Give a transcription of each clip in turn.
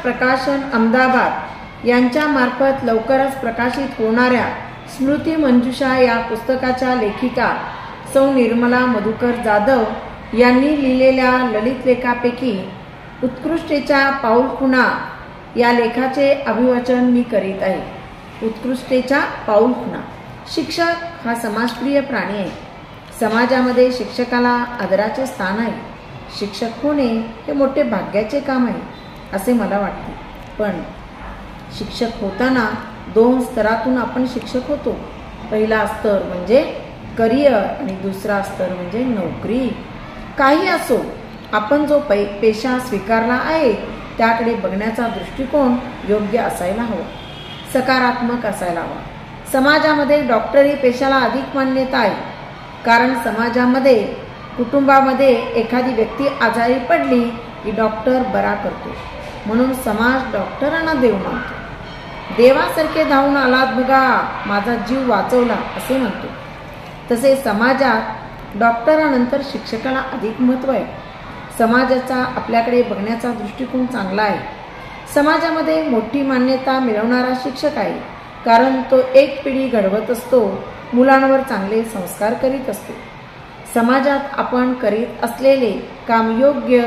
प्रकाशन अहमदाबाद यांच्या मार्फत लवकरच प्रकाशित होणाऱ्या स्मृती मंजुषा या पुस्तकाच्या लेखिका सौ निर्मला मधुकर जाधव यांनी लिहिलेल्या ललित लेखापैकी उत्कृष्टेच्या पाऊलखुणा या लेखाचे अभिवाचन मी करीत आहे. उत्कृष्टेच्या पाऊलखुणा. शिक्षक हा समाजप्रिय प्राणी आहे. समाजामध्ये शिक्षकाला आदराचे स्थान आहे. शिक्षक होणे हे मोठे भाग्याचे काम आहे असे मला वाटते. पण शिक्षक होताना 2 स्तरातून आपण शिक्षक होतो. पहिला स्तर म्हणजे करिअर आणि दुसरा स्तर म्हणजे नोकरी. काही असो, आपण जो पेशा स्वीकारला आहे त्याकडे बघण्याचा दृष्टिकोन योग्य असायला हवा, सकारात्मक असायला हवा. समाजामध्ये डॉक्टरी पेशाला अधिक मान्यता आहे, कारण समाजामध्ये कुटुंबामध्ये एखादी व्यक्ती आजारी पडली की डॉक्टर बरा करतो, म्हणून समाज डॉक्टरांना देव मानतो. देवासारखे धावून आलात बघा, माझा जीव वाचवला असे म्हणतो. तसे समाजात डॉक्टरानंतर शिक्षकाला अधिक महत्त्व आहे. समाजाचा आपल्याकडे बघण्याचा दृष्टिकोन चांगला आहे. समाजामध्ये मोठी मान्यता मिळवणारा शिक्षक आहे, कारण तो एक पिढी घडवत असतो, मुलांवर चांगले संस्कार करीत असतो. समाजात आपण करीत असलेले काम योग्य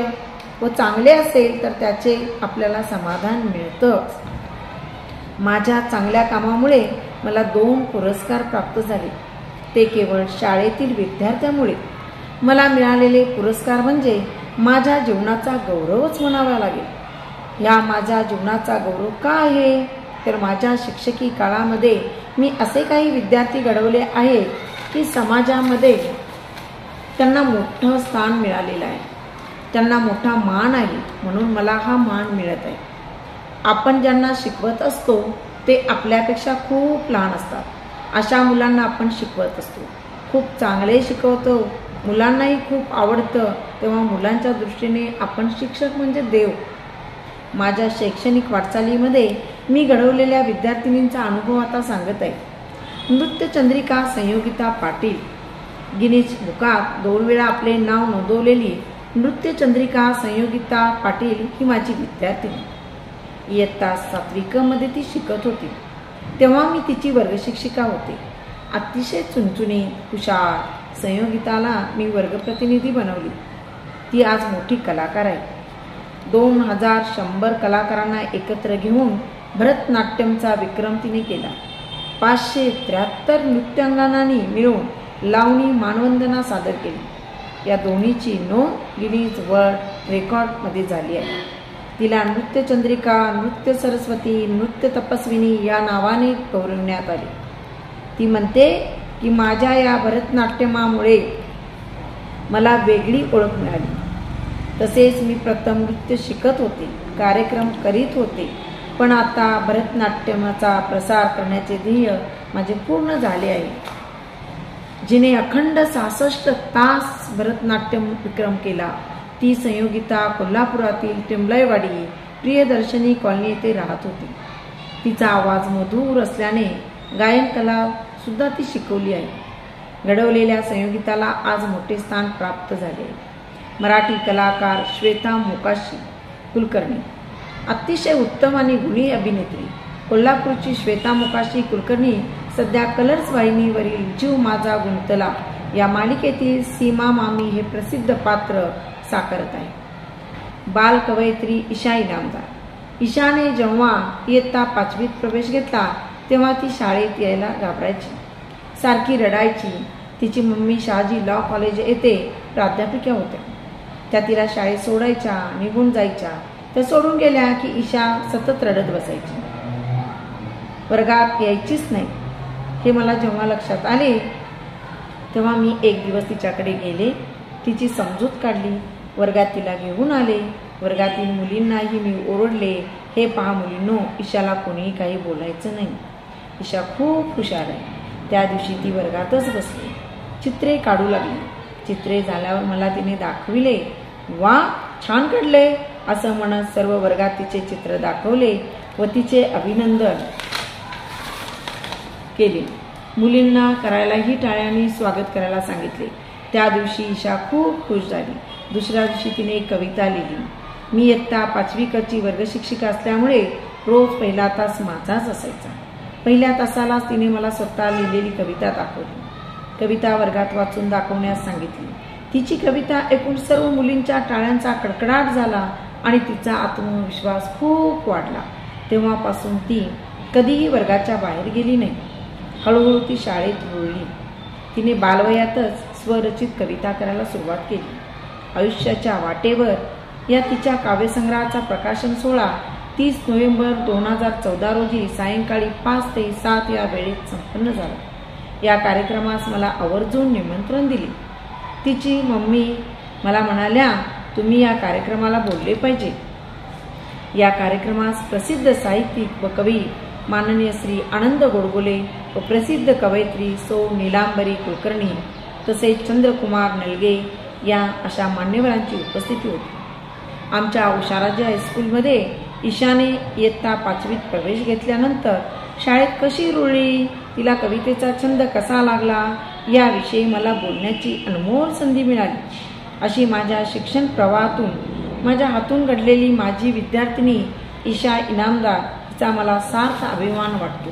व चांगले असेल तर त्याचे आपल्याला समाधान मिळतं. माझ्या चांगल्या कामामुळे मला 2 पुरस्कार प्राप्त झाले. ते केवळ शाळेतील विद्यार्थ्यामुळे. मला मिळालेले पुरस्कार म्हणजे माझ्या जीवनाचा गौरवच म्हणावा लागेल. या माझ्या जीवनाचा गौरव का आहे तर माझ्या शिक्षकी काळामध्ये मी असे काही विद्यार्थी घडवले आहेत की समाजामध्ये त्यांना मोठं स्थान मिळालेलं आहे, त्यांना मोठा मान आहे, म्हणून मला हा मान मिळत आहे. आपण ज्यांना शिकवत असतो ते आपल्यापेक्षा खूप लहान असतात. अशा मुलांना आपण शिकवत असतो, खूप चांगले शिकवतो, मुलांनाही खूप आवडतं. तेव्हा मुलांच्या दृष्टीने आपण शिक्षक म्हणजे देव. माझ्या शैक्षणिक वाटचालीमध्ये मी घडवलेल्या विद्यार्थिनींचा अनुभव आता सांगत आहे. नृत्यचंद्रिका संयोगिता पाटील. गिनीज बुकात 2 वेळा आपले नाव नोंदवलेली नृत्यचंद्रिका संयोगिता पाटील ही माझी विद्यार्थिनी. इयत्ता 7वी क मध्ये ती शिकत होती. तेव्हा मी तिची वर्गशिक्षिका होते. अतिशय चुणचुणीत, हुशार संयोगिताला मी वर्गप्रतिनिधी बनवली. ती आज मोठी कलाकार आहे. 2100 कलाकारांना एकत्र घेऊन भरतनाट्यमचा विक्रम तिने केला. 573 नृत्यांगनांनी मिळून लावणी मानवंदना सादर केली. या दोन्हीची नोंद गिनीज वर्ल्ड रेकॉर्डमध्ये झाली आहे. तिला नृत्यचंद्रिका, नृत्य सरस्वती, नृत्य तपस्विनी या नावाने गौरवण्यात आले. ती म्हणते की माझ्या या भरतनाट्यमामुळे मला वेगळी ओळख मिळाली. तसेच मी प्रथम नृत्य शिकत होते, कार्यक्रम करीत होते, पण आता भरतनाट्यमाचा प्रसार करण्याचे ध्येय माझे पूर्ण झाले आहे. जिने अखंड 66 तास भरतनाट्यम विक्रम केला ती संयोगिता कोल्हापुरातील टिंबलाईवाडी प्रियदर्शनी कॉलनी येथे राहत होती. तिचा आवाज मधुर असल्याने गायन कला सुद्धा ती शिकवली आहे. घडवलेल्या संयोगिताला आज मोठे स्थान प्राप्त झाले. मराठी कलाकार श्वेता मोकाशी कुलकर्णी. अतिशय उत्तम आणि गुणी अभिनेत्री. कोल्हापूरची श्वेता मोकाशी कुलकर्णी सध्या कलर्स वाहिनीवरील जीव माझा गुंतला या मालिकेतील सीमा मामी हे प्रसिद्ध पात्र साकारत आहे. बाल कवयित्री ईशा इनामदार. ईशाने जेव्हा इयत्ता 5वीत प्रवेश घेतला तेव्हा ती शाळेत यायला घाबरायची, सारखी रडायची. तिची मम्मी शहाजी लॉ कॉलेज येथे प्राध्यापिका होत्या. त्या तिला शाळेत सोडायच्या, निघून जायच्या. त्या सोडून गेल्या की ईशा सतत रडत बसायची, वर्गात यायचीच नाही. हे मला जेव्हा लक्षात आले तेव्हा मी एक दिवस तिच्याकडे गेले, तिची समजूत काढली, वर्गात तिला घेऊन आले. वर्गातील मुलींनाही मी ओरडले, हे पहा मुलींनो, ईशाला कोणीही काही बोलायचं नाही. ईशा खूप हुशार आहे. त्या दिवशी ती वर्गातच बसली, चित्रे काढू लागली. चित्रे झाल्यावर मला तिने दाखविले. वा, छान काढले असं म्हणत सर्व वर्गात तिचे चित्र दाखवले व तिचे अभिनंदन केले. मुलींना करायलाही टाळ्यांनी स्वागत करायला सांगितले. त्या दिवशी ईशा खूप खुश झाली. दुसऱ्या दिवशी तिने एक कविता लिहिली. मी इयत्ता 5वी वर्गशिक्षिका असल्यामुळे रोज पहिला तास माझाच असायचा. पहिल्या तासालाच तिने मला स्वतः लिहिलेली कविता दाखवली. कविता वर्गात वाचून दाखवण्यास सांगितली. तिची कविता ऐकून सर्व मुलींच्या टाळ्यांचा कडकडाट झाला आणि तिचा आत्मविश्वास खूप वाढला. तेव्हापासून ती कधीही वर्गाच्या बाहेर गेली नाही. हळूहळू ती शाळेत रुळली. तिने बालवयातच स्वरचित कविता करायला सुरुवात केली. आयुष्याच्या वाटेवर या तिच्या काव्यसंग्रहाचा प्रकाशन सोहळा 30 नोव्हेंबर 2014 रोजी सायंकाळी 5 ते 7 या वेळेत संपन्न झाला. या कार्यक्रमास मला आवर्जून निमंत्रण दिले. तिची मम्मी मला म्हणाल्या, तुम्ही या कार्यक्रमाला बोलले पाहिजे. या कार्यक्रमास प्रसिद्ध साहित्यिक व कवी माननीय श्री आनंद गोडबोले व प्रसिद्ध कवयित्री सौ नीलांबरी कुलकर्णी तसेच चंद्रकुमार नलगे या अशा मान्यवरांची उपस्थिती होती. आमच्या उषाराजे हायस्कूलमध्ये ईशाने इयत्ता 5वीत प्रवेश घेतल्यानंतर शाळेत कशी रुळली, तिला कवितेचा छंद कसा लागला याविषयी मला बोलण्याची अनमोल संधी मिळाली. अशी माझ्या शिक्षण प्रवाहातून माझ्या हातून घडलेली माझी विद्यार्थिनी ईशा इनामदार हिचा मला सार्थ अभिमान वाटतो.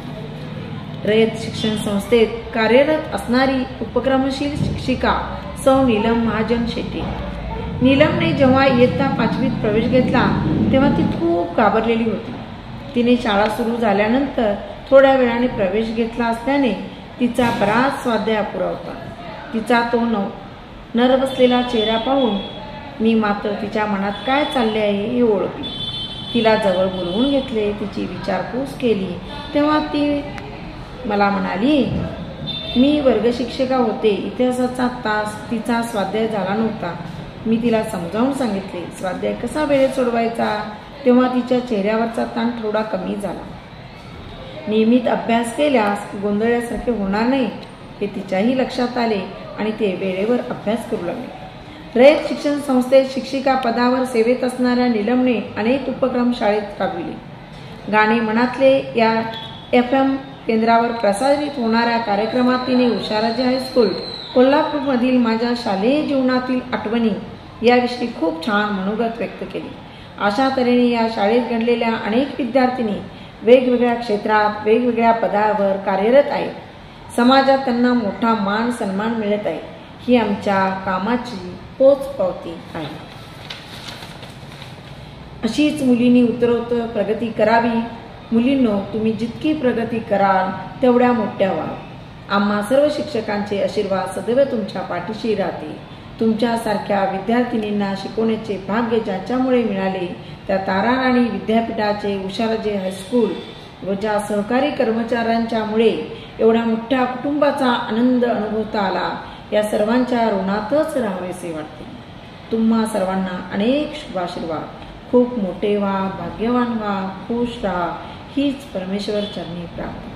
रयत शिक्षण संस्थेत कार्यरत असणारी उपक्रमशील शिक्षिका सौ नीलम महाजन शेट्टी. नीलमने जेव्हा इयत्ता 5वीत प्रवेश घेतला तेव्हा ती खूप घाबरलेली होती. तिने शाळा सुरू झाल्यानंतर थोड्या वेळाने प्रवेश घेतला असल्याने तिचा बराच स्वाध्याय अपुरा होता. तिचा तो नरबसलेला चेहरा पाहून मी मात्र तिच्या मनात काय चालले आहे हे ओळखले. तिला जवळ बोलवून घेतले, तिची विचारपूस केली. तेव्हा ती मला म्हणाली, मी वर्गशिक्षिका होते. इतिहासाचा तास तिचा स्वाध्याय झाला नव्हता. मी तिला समजावून सांगितले स्वाध्याय कसा वेळेत सोडवायचा. तेव्हा तिच्या चेहऱ्यावरचा ताण थोडा कमी झाला. नियमित अभ्यास केल्यास गोंधळल्यासारखे होणार नाही हे तिच्याही लक्षात आले आणि ते वेळेवर अभ्यास करू लागले. रयत शिक्षण संस्थेत शिक्षिका पदावर सेवेत असणाऱ्या नीलमने अनेक उपक्रम शाळेत राबविले. गाणे मनातले या FM केंद्रावर प्रसारित होणाऱ्या कार्यक्रमात तिने उषाराजे हायस्कूल कोल्हापूरमधील माझ्या शालेय जीवनातील आठवणी याविषयी खूप छान मनोगत व्यक्त केले. अशा तऱ्हेने या शाळेत घडलेल्या अनेक विद्यार्थिनी वेगवेगळ्या क्षेत्रात वेगवेगळ्या पदावर कार्यरत आहेत. समाजात त्यांना मोठा मान सन्मान मिळत आहे. ही आमच्या कामाची पोचपावती आहे. अशीच मुलींनी उत्तरोत्तर प्रगती करावी. मुलींनो, तुम्ही जितकी प्रगती कराल तेवढ्या मोठ्या व्हाल. आम्हा सर्व शिक्षकांचे आशीर्वाद सदैव तुमच्या पाठीशी राहते. तुमच्यासारख्या विद्यार्थिनींना शिकवण्याचे भाग्य ज्याच्यामुळे मिळाले त्या ताराराणी विद्यापीठाचे उषाराजे हायस्कूल व ज्या सहकारी कर्मचाऱ्यांच्यामुळे एवढ्या मोठ्या कुटुंबाचा आनंद अनुभवता आला, या सर्वांच्या ऋणातच राहावेसे वाटते. तुम्हा सर्वांना अनेक शुभाशीर्वाद. खूप मोठे व्हा, भाग्यवान व्हा, खुश राहा हीच परमेश्वर चरणी प्रार्थना.